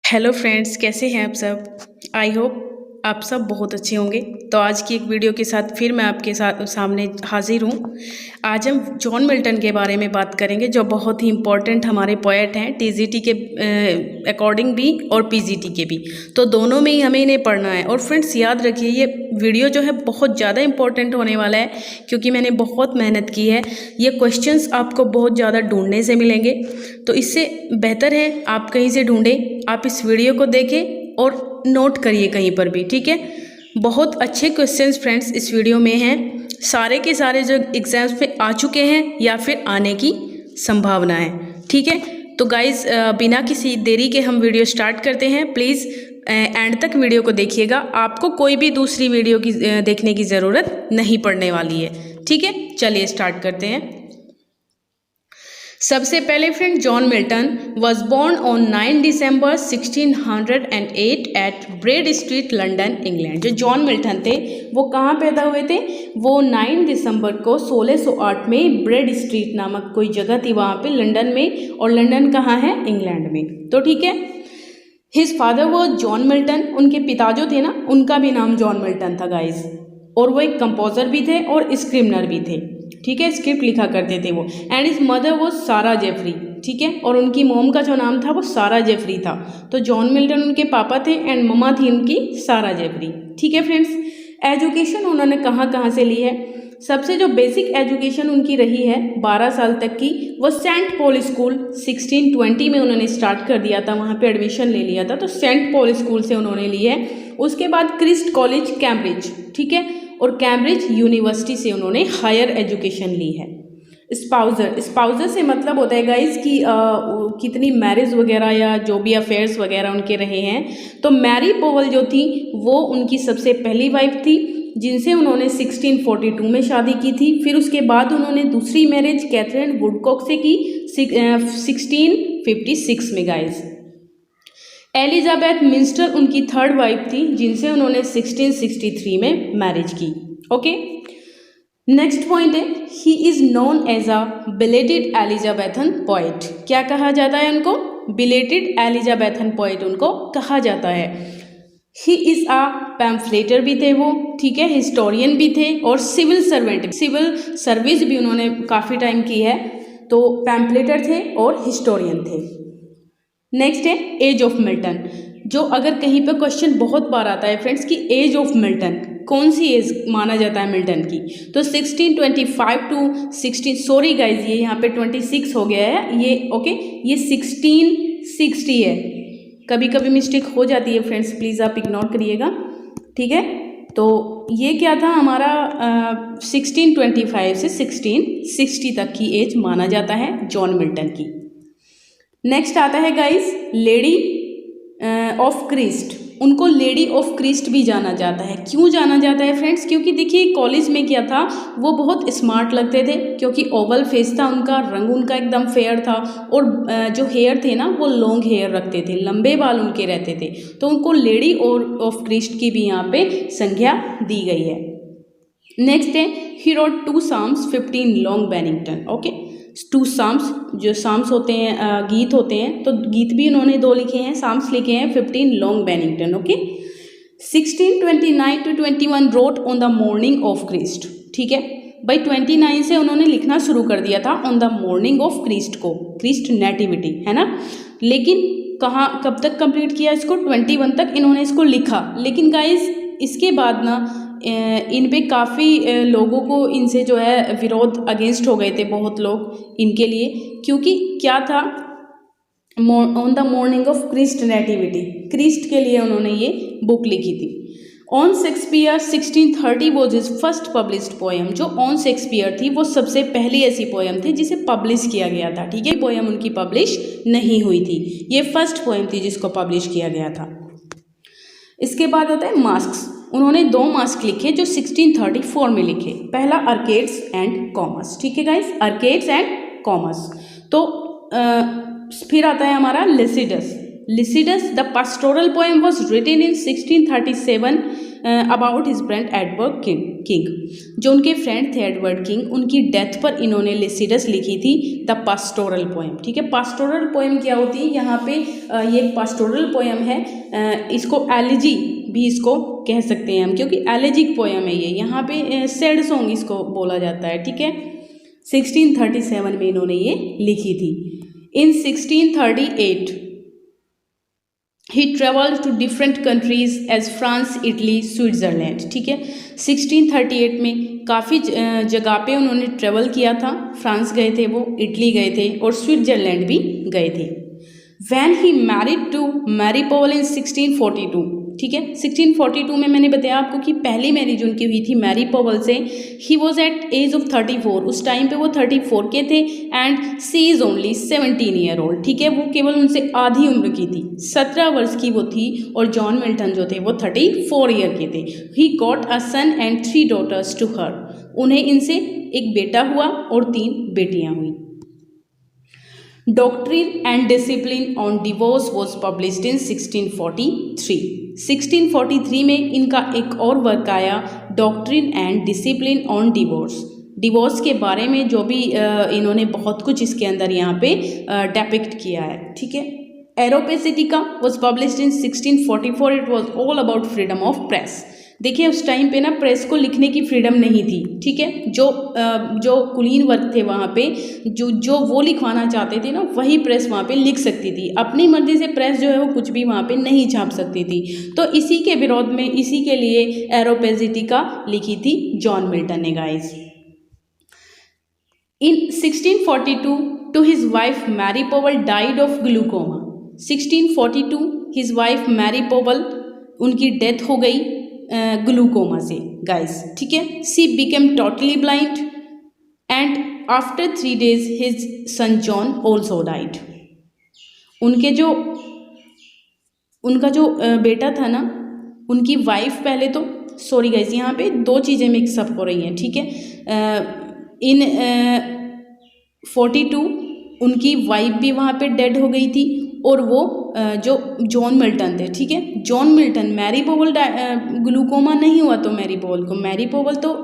Hello friends, कैसे हैं आप सब। आई होप आप सब बहुत अच्छे होंगे। तो आज की एक वीडियो के साथ फिर मैं आपके सामने हाजिर हूँ। आज हम जॉन मिल्टन के बारे में बात करेंगे, जो बहुत ही इम्पोर्टेंट हमारे पोएट हैं, टीजीटी के अकॉर्डिंग भी और पीजीटी के भी। तो दोनों में ही हमें इन्हें पढ़ना है। और फ्रेंड्स याद रखिए, ये वीडियो जो है बहुत ज़्यादा इंपॉर्टेंट होने वाला है, क्योंकि मैंने बहुत मेहनत की है। ये क्वेश्चंस आपको बहुत ज़्यादा ढूंढने से मिलेंगे, तो इससे बेहतर है आप कहीं से ढूंढें, आप इस वीडियो को देखें और नोट करिए कहीं पर भी, ठीक है। बहुत अच्छे क्वेश्चंस फ्रेंड्स इस वीडियो में हैं, सारे के सारे जो एग्जाम्स पे आ चुके हैं या फिर आने की संभावना है, ठीक है। तो गाइज बिना किसी देरी के हम वीडियो स्टार्ट करते हैं। प्लीज़ एंड तक वीडियो को देखिएगा, आपको कोई भी दूसरी वीडियो की देखने की ज़रूरत नहीं पड़ने वाली है, ठीक है। चलिए स्टार्ट करते हैं। सबसे पहले friend, John Milton was born on 9 December 1608 at Bread Street, London, England. जो जॉन मिल्टन थे वो कहाँ पैदा हुए थे? वो 9 दिसंबर को 1608 में ब्रेड स्ट्रीट नामक कोई जगह थी वहाँ पे लंदन में, और लंदन कहाँ है? इंग्लैंड में, तो ठीक है। हिज फादर वो जॉन मिल्टन, उनके पिता जो थे ना, उनका भी नाम जॉन मिल्टन था गाइज, और वो एक कंपोजर भी थे और स्क्रिप्नर भी थे, ठीक है। स्क्रिप्ट लिखा करते थे वो। एंड हिज मदर वो सारा जेफरी, ठीक है, और उनकी मोम का जो नाम था वो सारा जेफरी था। तो जॉन मिल्टन उनके पापा थे एंड ममा थी उनकी सारा जेफरी, ठीक है फ्रेंड्स। एजुकेशन उन्होंने कहाँ कहाँ से ली है? सबसे जो बेसिक एजुकेशन उनकी रही है 12 साल तक की, वो सेंट पॉल स्कूल 1620 में उन्होंने स्टार्ट कर दिया था, वहाँ पे एडमिशन ले लिया था, तो सेंट पॉल स्कूल से उन्होंने ली है। उसके बाद क्रिस्ट कॉलेज कैम्ब्रिज, ठीक है, और कैम्ब्रिज यूनिवर्सिटी से उन्होंने हायर एजुकेशन ली है। स्पाउजर से मतलब होता है गाइज कि कितनी मैरिज वगैरह या जो भी अफेयर्स वगैरह उनके रहे हैं। तो मैरी पोवल जो थी वो उनकी सबसे पहली वाइफ थी, जिनसे उन्होंने 1642 में शादी की थी। फिर उसके बाद उन्होंने दूसरी मैरिज कैथरीन वुडकॉक से की 1656 में गाइज। एलिजाबेथ मिंस्टर उनकी थर्ड वाइफ थी, जिनसे उन्होंने 1663 में मैरिज की, ओके। नेक्स्ट पॉइंट है, he is known as a belated Elizabethan poet. क्या कहा जाता है उनको? बिलेटेड एलिजाबेथन पोएट उनको कहा जाता है। ही इज अ पैम्फलेटर भी थे वो, ठीक है, हिस्टोरियन भी थे और सिविल सर्वेंट, सिविल सर्विस भी उन्होंने काफ़ी टाइम की है। तो पैम्फलेटर थे और हिस्टोरियन थे। नेक्स्ट है एज ऑफ मिल्टन, जो अगर कहीं पर क्वेश्चन बहुत बार आता है फ्रेंड्स कि एज ऑफ मिल्टन, कौन सी एज माना जाता है मिल्टन की? तो 1625 टू 16, सॉरी गाइज ये यहाँ पे 26 हो गया है ये, ओके, ये 1660 है। कभी कभी मिस्टेक हो जाती है फ्रेंड्स, प्लीज़ आप इग्नोर करिएगा, ठीक है। तो ये क्या था हमारा 1625 से 1660 तक की एज माना जाता है जॉन मिल्टन की। नेक्स्ट आता है गाइस लेडी ऑफ क्रिस्ट। उनको लेडी ऑफ क्रिस्ट भी जाना जाता है। क्यों जाना जाता है फ्रेंड्स? क्योंकि देखिए कॉलेज में क्या था, वो बहुत स्मार्ट लगते थे, क्योंकि ओवल फेस था उनका, रंग उनका एकदम फेयर था, और जो हेयर थे ना वो लॉन्ग हेयर रखते थे, लंबे बाल उनके रहते थे, तो उनको लेडी और ऑफ क्रिस्ट की भी यहाँ पे संज्ञा दी गई है। नेक्स्ट है he wrote 2 psalms 15 long Bennington, okay. 2 psalms, जो साम्स होते हैं गीत होते हैं, तो गीत भी उन्होंने 2 लिखे हैं, साम्स लिखे हैं 15 long Bennington, okay. 1629 to 21 wrote on the morning of Christ, ठीक है भाई। 29 से उन्होंने लिखना शुरू कर दिया था on the morning of Christ को, क्रिस्ट नेटिविटी है ना। लेकिन कहाँ कब तक कंप्लीट किया इसको? 21 तक इन्होंने इसको लिखा। लेकिन गाइज इसके बाद ना इन पे काफ़ी लोगों को इनसे जो है विरोध अगेंस्ट हो गए थे, बहुत लोग इनके लिए, क्योंकि क्या था, on the morning of Christ nativity, Christ के लिए उन्होंने ये बुक लिखी थी। On Shakespeare 1630 was his first published poem. जो ऑन शेक्सपियर थी वो सबसे पहली ऐसी पोएम थी जिसे पब्लिश किया गया था, ठीक है। पोएम उनकी पब्लिश नहीं हुई थी, ये फर्स्ट पोएम थी जिसको पब्लिश किया गया था। इसके बाद आता है मास्क्स। उन्होंने 2 मास्क लिखे जो 1634 में लिखे। पहला आर्केड्स एंड कॉमर्स, ठीक है गाइस, आर्केड्स एंड कॉमर्स। तो फिर आता है हमारा Lycidas, Lycidas the pastoral poem was written in 1637 about his friend Edward King. जो उनके फ्रेंड थे एडवर्ड किंग, उनकी डेथ पर इन्होंने लिसिडस लिखी थी द पास्टोरल पोएम। ठीक है, पास्टोरल पोएम क्या होती है, यहाँ पे ये एक पास्टोरल पोएम है, इसको एलिजी भी इसको कह सकते हैं हम, क्योंकि एलिजिक पोएम है ये, यहाँ पे सैड सॉन्ग इसको बोला जाता है। ठीक है, 1637 में इन्होंने ये लिखी थी। इन 1638 ही travelled to different countries as France, Italy, Switzerland. ठीक है, 1638 में काफ़ी जगह पे उन्होंने ट्रेवल किया था। फ्रांस गए थे वो, इटली गए थे और स्विट्ज़रलैंड भी गए थे। When he married to Mary Powell in 1642। ठीक है, 1642 में मैंने बताया आपको कि पहली मैरिज उनकी हुई थी मैरी पॉवल से। He was at age of 34, उस टाइम पे वो 34 के थे। And she is only 17 year old. ठीक है, वो केवल उनसे आधी उम्र की थी, 17 वर्ष की वो थी, और जॉन मिल्टन जो थे वो 34 ईयर के थे। He got a son and 3 daughters to her. उन्हें इनसे एक बेटा हुआ और 3 बेटियां हुई। Doctrine and discipline on divorce was published in 1643। 1643 में इनका एक और वर्क आया, doctrine and discipline on divorce. Divorce के बारे में जो भी इन्होंने बहुत कुछ इसके अंदर यहाँ पे डेपिक्ट किया है। ठीक है, Areopagitica was published in 1644। It was all about freedom of press. देखिए, उस टाइम पे ना प्रेस को लिखने की फ्रीडम नहीं थी। ठीक है, जो कुलीन वर्ग थे वहाँ पे, जो वो लिखवाना चाहते थे ना, वही प्रेस वहाँ पे लिख सकती थी। अपनी मर्जी से प्रेस जो है वो कुछ भी वहाँ पे नहीं छाप सकती थी। तो इसी के विरोध में, इसी के लिए एरोपेसिटिका लिखी थी जॉन मिल्टन ने guys. In 1642 to his wife Mary Powell died of glaucoma. 1642 his wife Mary Powell, उनकी डेथ हो गई ग्लूकोमा से गाइस। ठीक है, she became totally blind and after 3 days his son John also died. उनका जो बेटा था ना, उनकी वाइफ पहले तो, सॉरी गाइस यहाँ पे 2 चीज़ें मिक्सअप हो रही हैं। ठीक है, इन 42 उनकी वाइफ भी वहाँ पे डेड हो गई थी, और वो जो जॉन मिल्टन थे। ठीक है, John Milton, Mary Powell glaucoma नहीं हुआ तो मैरी पॉवल तो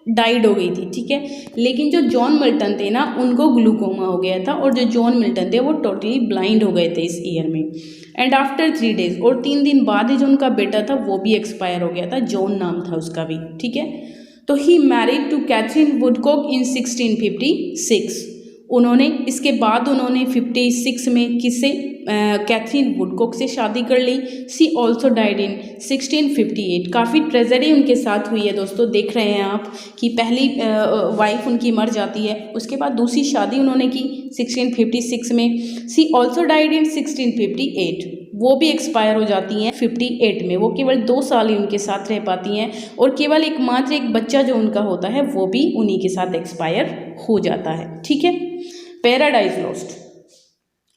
डाइड हो गई थी। ठीक है, लेकिन जो जॉन मिल्टन थे ना, उनको ग्लूकोमा हो गया था, और जो जॉन मिल्टन थे वो टोटली ब्लाइंड हो गए थे इस ईयर में। एंड आफ्टर 3 days, और 3 दिन बाद ही जो उनका बेटा था वो भी एक्सपायर हो गया था, जॉन नाम था उसका भी। ठीक है, तो ही मैरिड टू कैथरीन वुडकॉक इन 1656। उन्होंने इसके बाद उन्होंने 56 में किससे, कैथरीन वुडकॉक से शादी कर ली। सी ऑल्सो डाइड इन 1658। काफ़ी ट्रेजेडी उनके साथ हुई है दोस्तों, देख रहे हैं आप कि पहली वाइफ उनकी मर जाती है, उसके बाद दूसरी शादी उन्होंने की 1656 में। सी ऑल्सो डाइड इन 1658। वो भी एक्सपायर हो जाती हैं 58 में। वो केवल 2 साल ही उनके साथ रह पाती हैं, और केवल एकमात्र एक बच्चा जो उनका होता है वो भी उन्हीं के साथ एक्सपायर हो जाता है। ठीक है, पैराडाइज लॉस्ट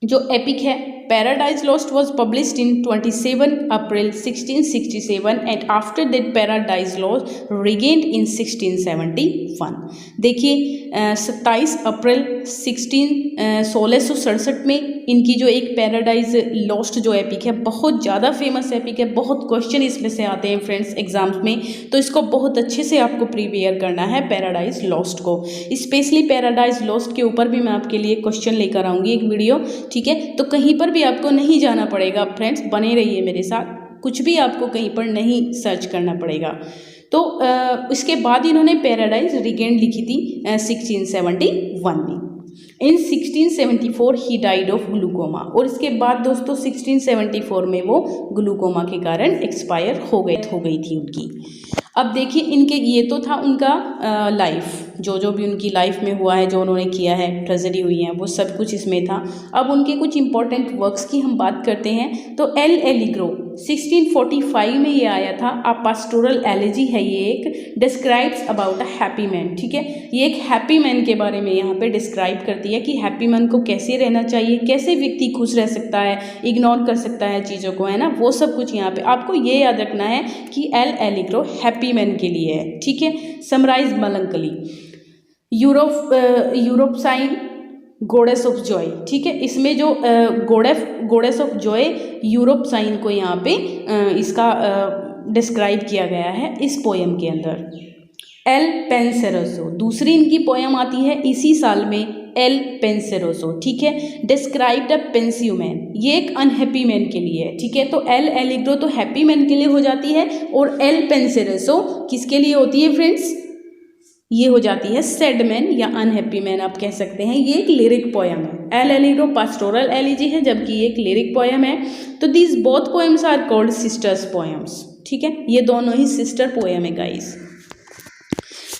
जो एपिक है, Paradise Lost was published in 27 April 1667 and after that Paradise Lost Regained in 1671। देखिए 27 अप्रैल 1667 में इनकी जो एक पैराडाइज लॉस्ट जो एपिक है, बहुत ज़्यादा फेमस एपिक है, बहुत क्वेश्चन इसमें से आते हैं फ्रेंड्स एग्जाम्स में, तो इसको बहुत अच्छे से आपको प्रिपेयर करना है पैराडाइज लॉस्ट को। स्पेशली पैराडाइज लॉस्ट के ऊपर भी मैं आपके लिए क्वेश्चन लेकर आऊँगी एक वीडियो। ठीक है, तो कहीं पर भी आपको नहीं जाना पड़ेगा फ्रेंड्स, बने रहिए मेरे साथ, कुछ भी आपको कहीं पर नहीं सर्च करना पड़ेगा। तो इसके बाद इन्होंने पैराडाइज रिगेन्ड लिखी थी 1671 में। इन 1674 ही डाइड ऑफ ग्लूकोमा, और इसके बाद दोस्तों 1674 में वो ग्लूकोमा के कारण एक्सपायर हो गई थी उनकी। अब देखिए इनके, ये तो था उनका लाइफ, जो भी उनकी लाइफ में हुआ है, जो उन्होंने किया है, ट्रेजेडी हुई है, वो सब कुछ इसमें था। अब उनके कुछ इंपॉर्टेंट वर्क्स की हम बात करते हैं। तो एल एलिग्रो 1645 में ये आया था। अ पास्टोरल एलेजी है ये एक, describes about a happy man. ठीक है, ये एक हैप्पी मैन के बारे में यहाँ पे डिस्क्राइब करती है कि हैप्पी मैन को कैसे रहना चाहिए, कैसे व्यक्ति खुश रह सकता है, इग्नोर कर सकता है चीज़ों को, है ना, वो सब कुछ यहाँ पे आपको ये याद रखना है कि एल एलिग्रो हैप्पी मैन के लिए है। ठीक है, summarise melancholy Euphrosyne goddess of joy, ठीक है। इसमें जो goddess of joy Euphrosyne को यहाँ पे इसका डिस्क्राइब किया गया है इस पोएम के अंदर। एल पेंसेरोसो दूसरी इनकी पोएम आती है इसी साल में, एल पेंसेरोसो, ठीक है। डिस्क्राइब द पेंसिव मैन, ये एक अनहैप्पी मैन के लिए है, ठीक है। तो एल एलिग्रो तो हैप्पी मैन के लिए हो जाती है, और एल पेंसेरोसो किसके लिए होती है फ्रेंड्स? ये हो जाती है सैड मैन या अनहैप्पी मैन आप कह सकते हैं। ये एक लिरिक पोएम है। एल एलिग्रो पास्टोरल एलिजी है, जबकि ये एक लिरिक पोएम है। तो these both poems are called sisters poems, ठीक है। ये दोनों ही सिस्टर पोएम है गाइस।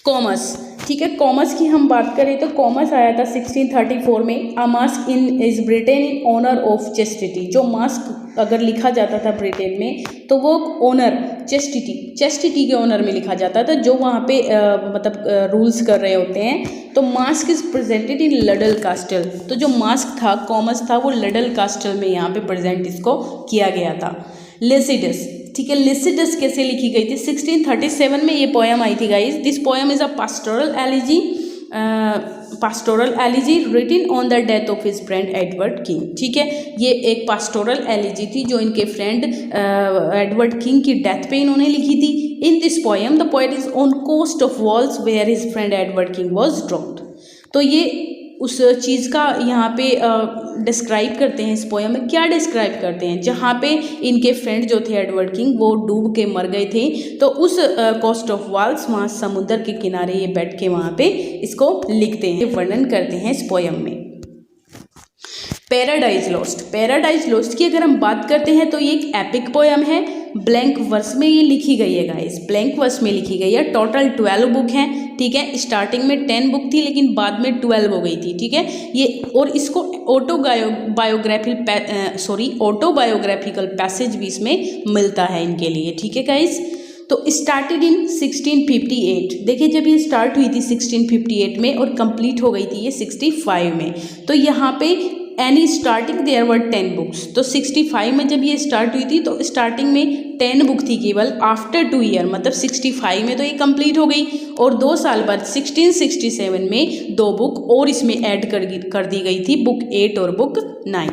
कॉमर्स, ठीक है। कॉमर्स की हम बात करें तो कॉमर्स आया था 1634 में। A masque in is written in honour of chastity. जो मास्क अगर लिखा जाता था ब्रिटेन में तो वो ऑनर चेस्टिटी के ऑनर में लिखा जाता था, जो वहाँ पे मतलब रूल्स कर रहे होते हैं। तो mask is presented in ladle कास्टल। तो जो मास्क था, कॉमर्स था, वो लडल कास्टल में यहाँ पे प्रेजेंट इसको किया गया था। लिसिडस, ठीक है। लिसिडस कैसे लिखी गई थी? 1637 में ये पोएम आई थी guys. This poem is a pastoral elegy written on the death of his friend Edward King, ठीक है। ये एक पास्टोरल एलिजी थी जो इनके फ्रेंड एडवर्ड किंग की डेथ पे इन्होंने लिखी थी। In this poem the poet is on coast of Wales where his friend Edward King was drowned. तो ये उस चीज़ का यहाँ पे डिस्क्राइब करते हैं। इस पोएम में क्या डिस्क्राइब करते हैं? जहाँ पे इनके फ्रेंड जो थे एडवर्ड किंग, वो डूब के मर गए थे, तो उस कोस्ट ऑफ वॉल्स, वहाँ समुद्र के किनारे ये बैठ के वहाँ पे इसको लिखते हैं, वर्णन करते हैं इस पोएम में। पैराडाइज लॉस्ट, पैराडाइज लॉस्ट की अगर हम बात करते हैं तो ये एक एपिक पोएम है। ब्लैंक वर्स में ये लिखी गई है गाइस, ब्लैंक वर्स में लिखी गई है। टोटल 12 बुक हैं, ठीक है। स्टार्टिंग में 10 बुक थी, लेकिन बाद में 12 हो गई थी, ठीक है। ये और इसको ऑटोबायोग्राफिकल पैसेज भी इसमें मिलता है इनके लिए, ठीक है गाइस। तो स्टार्टेड इन 1658, देखिए जब ये स्टार्ट हुई थी 1658 में और कंप्लीट हो गई थी ये 65 में। तो यहाँ पे any starting there were 10 books. तो 65 में जब ये स्टार्ट हुई थी तो स्टार्टिंग में 10 बुक थी केवल। आफ्टर 2 ईयर मतलब 65 में तो ये कंप्लीट हो गई, और 2 साल बाद 1667 में 2 बुक और इसमें ऐड कर दी गई थी, बुक 8 और book 9।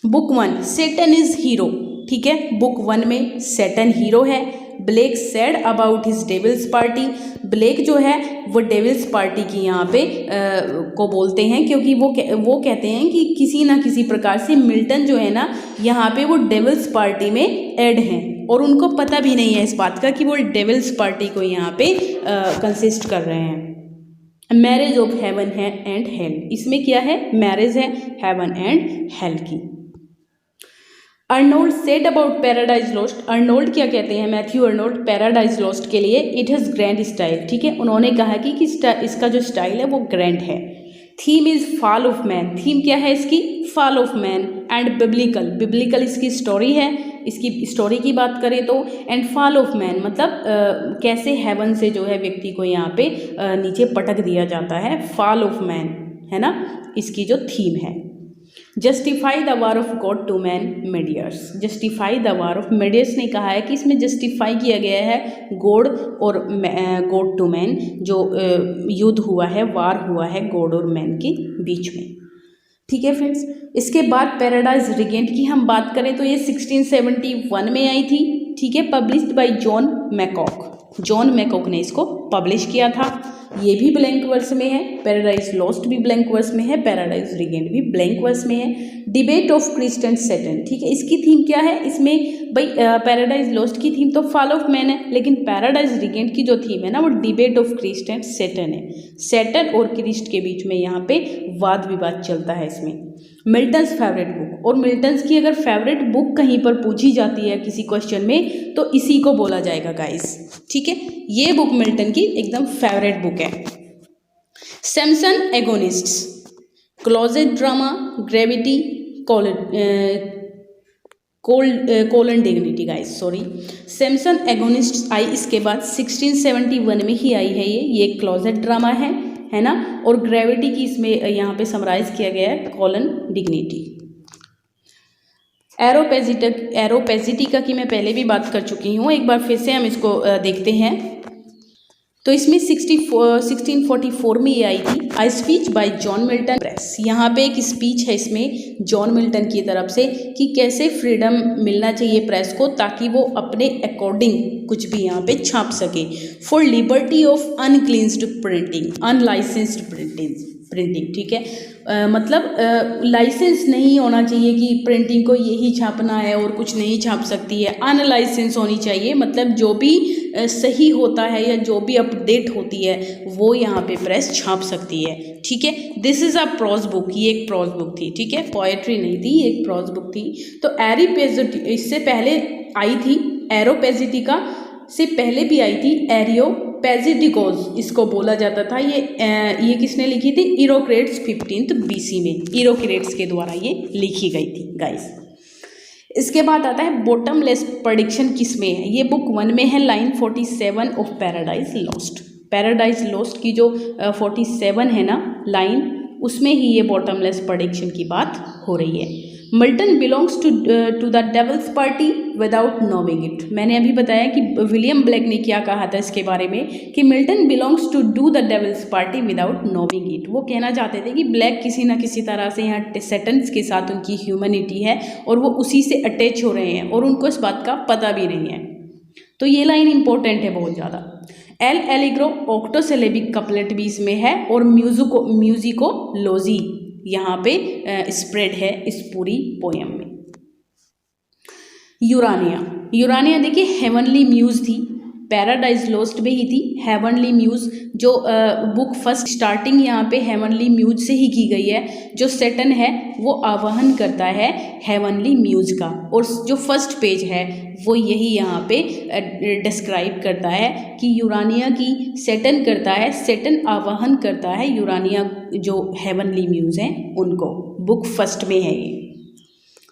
Book 1 Satan is hero, ठीक है। बुक 1 में सैटन हीरो है। Blake said about his devil's party, Blake जो है वो डेविल्स पार्टी की यहाँ पे को बोलते हैं, क्योंकि वो कहते हैं कि किसी ना किसी प्रकार से मिल्टन जो है ना यहाँ पे वो डेविल्स पार्टी में ऐड हैं, और उनको पता भी नहीं है इस बात का कि वो डेविल्स पार्टी को यहाँ पे कंसिस्ट कर रहे हैं। मैरिज ऑफ हेवन है एंड हेल, इसमें क्या है? मैरिज है हेवन एंड हेल की। Arnold said about paradise lost, Arnold क्या कहते हैं? मैथ्यू अर्नोल्ड पैराडाइज लॉस्ट के लिए, इट हैज़ ग्रैंड स्टाइल, ठीक है। उन्होंने कहा कि इसका जो स्टाइल है वो ग्रैंड है। Theme is fall of man, theme क्या है इसकी? Fall of man. And biblical इसकी स्टोरी है, इसकी स्टोरी की बात करें तो। एंड फॉल ऑफ मैन मतलब कैसे हेवन से जो है व्यक्ति को यहाँ पे नीचे पटक दिया जाता है, फॉल ऑफ मैन है ना, इसकी जो थीम है। Justify the war of God to man मीडियर्स, जस्टिफाई द वार ऑफ मीडियर्स ने कहा है कि इसमें जस्टिफाई किया गया है गॉड और गॉड टू मैन, जो युद्ध हुआ है, वार हुआ है गॉड और मैन के बीच में, ठीक है फ्रेंड्स। इसके बाद पैराडाइज रिगेंट की हम बात करें तो ये 1671 में आई थी, ठीक है। पब्लिश्ड बाय जॉन मैकॉक ने इसको पब्लिश किया था। ये भी ब्लैंक वर्स में है। पैराडाइज लॉस्ट भी ब्लैंक वर्स में है, पैराडाइज रिगेंट भी ब्लैंक वर्स में है। Debate of Christ and Satan, ठीक है। इसकी थीम क्या है? इसमें भाई पैराडाइज लॉस्ट की थीम तो फॉल ऑफ मैन है, लेकिन पैराडाइज रिगेंट की जो थीम है ना वो debate of Christ and Satan है। सैटन और क्रिस्ट के बीच में यहाँ पे वाद विवाद चलता है इसमें। मिल्टन्स फेवरेट बुक, और मिल्टन्स की अगर फेवरेट बुक कहीं पर पूछी जाती है किसी क्वेश्चन में तो इसी को बोला जाएगा गाइस, ठीक है। ये बुक मिल्टन की एकदम फेवरेट बुक है। Samson Agonistes, closet drama, gravity, colon dignity guys, sorry. Samson Agonistes आई इसके बाद 1671 में ही आई है। ये क्लोजेट ड्रामा है ना, और ग्रेविटी की इसमें यहाँ पे समराइज किया गया है कोलन डिग्निटी। एरोपेजिटिका की मैं पहले भी बात कर चुकी हूँ, एक बार फिर से हम इसको देखते हैं। तो इसमें 1644 में ये आई थी। आई speech by John Milton press. यहाँ पे एक स्पीच है इसमें जॉन मिल्टन की तरफ से कि कैसे फ्रीडम मिलना चाहिए प्रेस को ताकि वो अपने अकॉर्डिंग कुछ भी यहाँ पे छाप सके। For liberty of unlicensed printing, unlicensed printing, ठीक है। मतलब लाइसेंस नहीं होना चाहिए कि प्रिंटिंग को यही छापना है और कुछ नहीं छाप सकती है। अनलाइसेंस होनी चाहिए, मतलब जो भी सही होता है या जो भी अपडेट होती है वो यहाँ पे प्रेस छाप सकती है, ठीक है। This is a prose book, ये एक प्रोज बुक थी, ठीक है, पोएट्री नहीं थी, एक प्रोज बुक थी। तो एरिपेजिटी इससे पहले आई थी, एरोपेजिटिका से पहले भी आई थी एरियोपेजिटिकोस इसको बोला जाता था। ये किसने लिखी थी? इरोक्रेट्स 15th BC में, इरोक्रेट्स के द्वारा ये लिखी गई थी गाइस। इसके बाद आता है बॉटमलेस प्रेडिक्शन किस में है? ये बुक 1 में है, line 47 of paradise lost. Paradise Lost की जो 47 है ना लाइन, उसमें ही ये बॉटमलेस प्रेडिक्शन की बात हो रही है। Milton belongs to the devil's party without knowing it. मैंने अभी बताया कि विलियम ब्लैक ने क्या कहा था इसके बारे में कि Milton belongs to do the devil's party without knowing it. वो कहना चाहते थे कि ब्लैक किसी ना किसी तरह से यहाँ सेटन्स के साथ उनकी ह्यूमैनिटी है और वो उसी से अटैच हो रहे हैं और उनको इस बात का पता भी नहीं है। तो ये लाइन इंपॉर्टेंट है बहुत ज़्यादा। एल एलिग्रो ऑक्टोसिलेबिक कपलेट भी इसमें है और म्यूजिकोलॉजी यहाँ पे स्प्रेड है इस पूरी पोएम में। यूरानिया देखिए हेवनली म्यूज थी, पैराडाइज लॉस्ट में ही थी हेवनली म्यूज। जो बुक फर्स्ट स्टार्टिंग यहाँ पे हेवनली म्यूज से ही की गई है। जो सेटन है वो आवाहन करता है हेवनली म्यूज का और जो फर्स्ट पेज है वो यही यहाँ पे डिस्क्राइब करता है कि यूरानिया की सेटन करता है, सेटन आवाहन करता है यूरानिया जो हेवनली म्यूज हैं उनको। बुक फर्स्ट में है ये।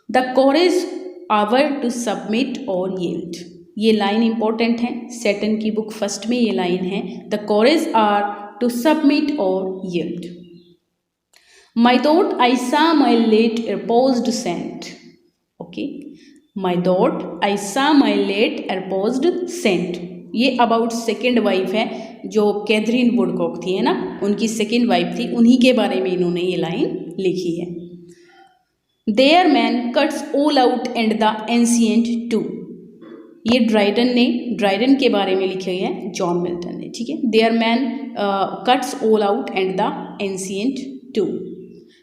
The courage our to submit or yield, ये लाइन इंपॉर्टेंट है। सेटन की बुक फर्स्ट में ये लाइन है, the courage are to submit or yield. My thought I saw my late espoused saint, okay, my thought I saw my late espoused saint. ये about second wife है जो Catherine Woodcock थी, है ना, उनकी सेकेंड वाइफ थी, उन्हीं के बारे में इन्होंने ये लाइन लिखी है। There man cuts all out and the ancient too, ये ड्राइडन के बारे में लिखी है जॉन मिल्टन ने, ठीक है। There man cuts all out and the ancient too.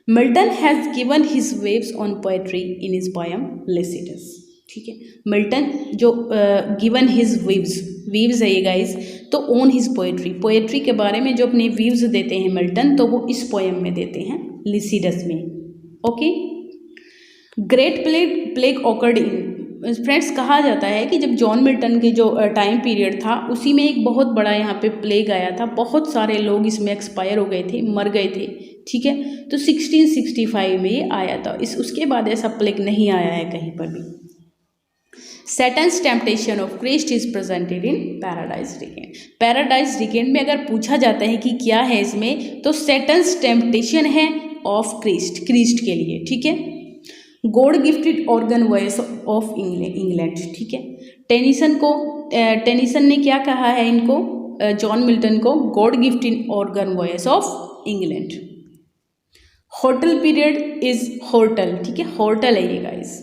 Milton has given his views on poetry in his poem Lycidas, ठीक है। मिल्टन जो गिवन हिज वीव्स है ये गाइस, तो ऑन हिज पोएट्री के बारे में जो अपने व्यूज देते हैं मिल्टन, तो वो इस पोएम में देते हैं लिसिडस में, okay. Great plague occurred in, friends कहा जाता है कि जब जॉन मिल्टन के जो टाइम पीरियड था उसी में एक बहुत बड़ा यहाँ पे प्लेग आया था, बहुत सारे लोग इसमें एक्सपायर हो गए थे, मर गए थे, ठीक है। तो 1665 में ये आया था, उसके बाद ऐसा प्लेग नहीं आया है कहीं पर भी। Satan's temptation of Christ is presented in Paradise Regained. Paradise Regained में अगर पूछा जाता है कि क्या है इसमें, तो सैटन्स टेम्पटेशन है ऑफ क्रिस्ट के लिए, ठीक है। God gifted organ voice of England, ठीक है। टेनिसन ने क्या कहा है इनको, जॉन मिल्टन को, God gifted organ voice of England. Hotel period is hotel, ठीक है, होटल है ये गाइस।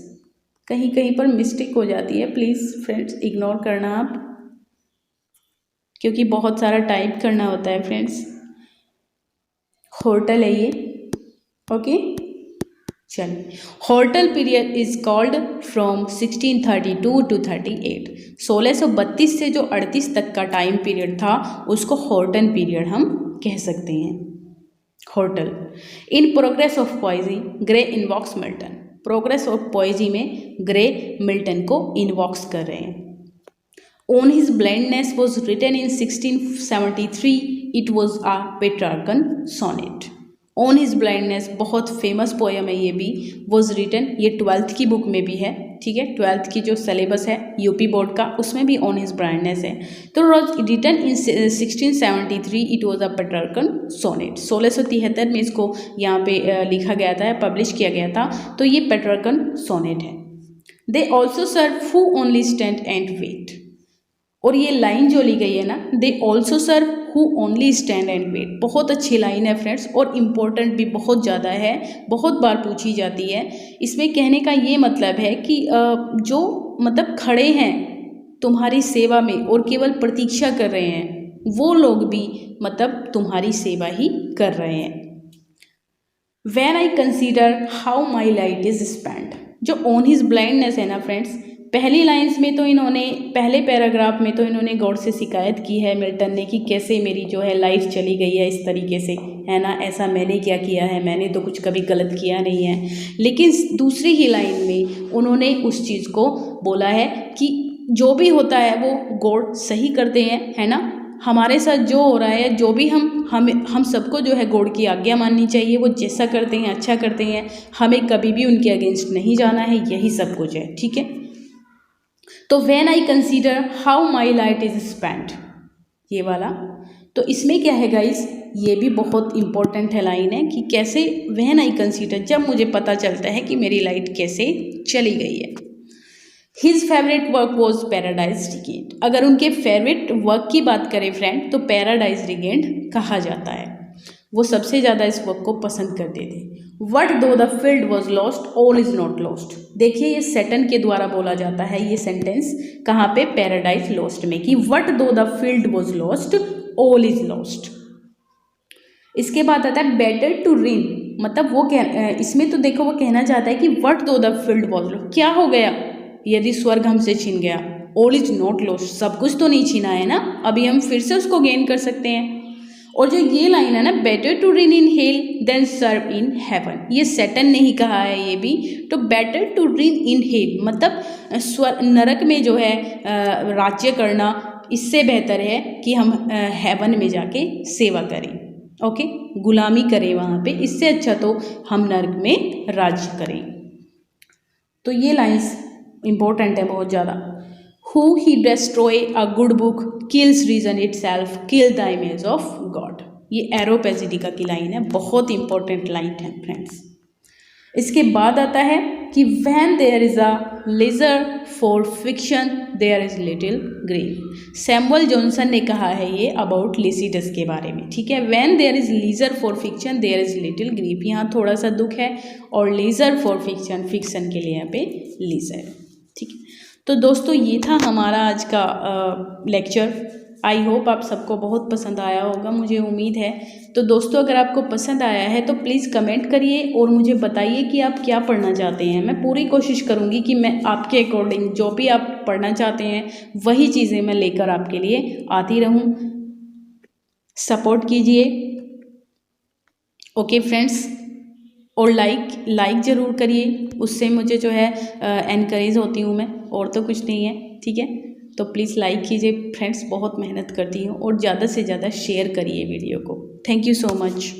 कहीं कहीं पर मिस्टेक हो जाती है, प्लीज़ फ्रेंड्स इग्नोर करना आप, क्योंकि बहुत सारा टाइप करना होता है फ्रेंड्स। होटल है ये, ओके। चलिए, होटल period is called from 1632 to 38। 1632 से जो 38 तक का टाइम पीरियड था उसको हॉर्टन पीरियड हम कह सकते हैं, होटल। In Progress of Poesy Gray invokes Milton, Progress of Poesy में ग्रे मिल्टन को इनवॉक्स कर रहे हैं। On his blindness was written in 1673, it was a Petrarchan sonnet. On his blindness बहुत फेमस पोएम है ये भी, वॉज रिटन, ये 12th की बुक में भी है, ठीक है। 12th की जो सिलेबस है यूपी बोर्ड का उसमें भी ऑन हिज ब्लाइंडनेस है। तो was written in 1673, it was a Petrarchan sonnet. 1673 में इसको यहाँ पे लिखा गया था, पब्लिश किया गया था, तो ये पेट्रार्कन सोनेट है। They also serve who only stand and wait, और ये लाइन जो ली गई है ना, they also serve who only stand and wait. बहुत अच्छी लाइन है फ्रेंड्स और इम्पोर्टेंट भी बहुत ज़्यादा है, बहुत बार पूछी जाती है। इसमें कहने का ये मतलब है कि जो मतलब खड़े हैं तुम्हारी सेवा में और केवल प्रतीक्षा कर रहे हैं, वो लोग भी मतलब तुम्हारी सेवा ही कर रहे हैं। When I consider how my light is spent, जो on his blindness है ना फ्रेंड्स, पहली लाइंस में तो इन्होंने, पहले पैराग्राफ में तो इन्होंने गॉड से शिकायत की है मिल्टन ने कि कैसे मेरी जो है लाइफ चली गई है इस तरीके से, है ना, ऐसा मैंने क्या किया है, मैंने तो कुछ कभी गलत किया नहीं है। लेकिन दूसरी ही लाइन में उन्होंने उस चीज़ को बोला है कि जो भी होता है वो गॉड सही करते हैं, है ना, हमारे साथ जो हो रहा है, जो भी हम सबको जो है गॉड की आज्ञा माननी चाहिए। वो जैसा करते हैं अच्छा करते हैं, हमें कभी भी उनके अगेंस्ट नहीं जाना है, यही सब कुछ है, ठीक है। तो when I consider how my light is spent, ये वाला, तो इसमें क्या है गाइस, ये भी बहुत इंपॉर्टेंट है लाइन है कि कैसे व्हेन आई कंसीडर, जब मुझे पता चलता है कि मेरी लाइट कैसे चली गई है। His favourite work was paradise regained. अगर उनके फेवरेट वर्क की बात करें फ्रेंड तो पैराडाइज रिगेंड कहा जाता है। वो सबसे ज़्यादा इस वर्क को पसंद करते थे। वट दो the field was lost all is not lost. देखिए ये सेटन के द्वारा बोला जाता है ये सेंटेंस, कहाँ पे, पैराडाइज लॉस्ट में, कि वट दो the field was lost all is lost. इसके बाद आता है बेटर टू रिन, मतलब वो इसमें तो देखो वो कहना चाहता है कि वट दो द फील्ड वॉज लॉस्ट, क्या हो गया यदि स्वर्ग हमसे छीन गया, ऑल इज नॉट लॉस्ट, सब कुछ तो नहीं छीना है ना, अभी हम फिर से उसको गेन कर सकते हैं। और जो ये लाइन है ना, better to reign in hell than serve in heaven, ये सेटन ने ही कहा है ये भी। तो better to reign in hell मतलब नरक में जो है राज्य करना, इससे बेहतर है कि हम हेवन में जाके सेवा करें, ओके, गुलामी करें वहाँ पे, इससे अच्छा तो हम नरक में राज्य करें। तो ये लाइन्स इम्पोर्टेंट है बहुत ज़्यादा। Who he destroy a good book kills reason itself kill the image of God, ये एरोपेजिडिका की लाइन है, बहुत इंपॉर्टेंट लाइन है फ्रेंड्स। इसके बाद आता है कि when there is a leisure for fiction there is little grief. Samuel Johnson ने कहा है ये अबाउट लिसिडस के बारे में, ठीक है। When there is leisure for fiction there is little grief, यहाँ थोड़ा सा दुख है, और लीजर फॉर फिक्शन, फिक्शन के लिए यहाँ पे लीजर, ठीक है। तो दोस्तों ये था हमारा आज का लेक्चर। आई होप आप सबको बहुत पसंद आया होगा, मुझे उम्मीद है। तो दोस्तों अगर आपको पसंद आया है तो प्लीज़ कमेंट करिए और मुझे बताइए कि आप क्या पढ़ना चाहते हैं। मैं पूरी कोशिश करूँगी कि मैं आपके अकॉर्डिंग जो भी आप पढ़ना चाहते हैं वही चीज़ें मैं लेकर आपके लिए आती रहूँ। सपोर्ट कीजिए, ओके फ्रेंड्स, और लाइक ज़रूर करिए, उससे मुझे जो है एनकरेज होती हूँ मैं, और तो कुछ नहीं है, ठीक है। तो प्लीज़ लाइक कीजिए फ्रेंड्स, बहुत मेहनत करती हूँ, और ज़्यादा से ज़्यादा शेयर करिए वीडियो को। Thank you so much.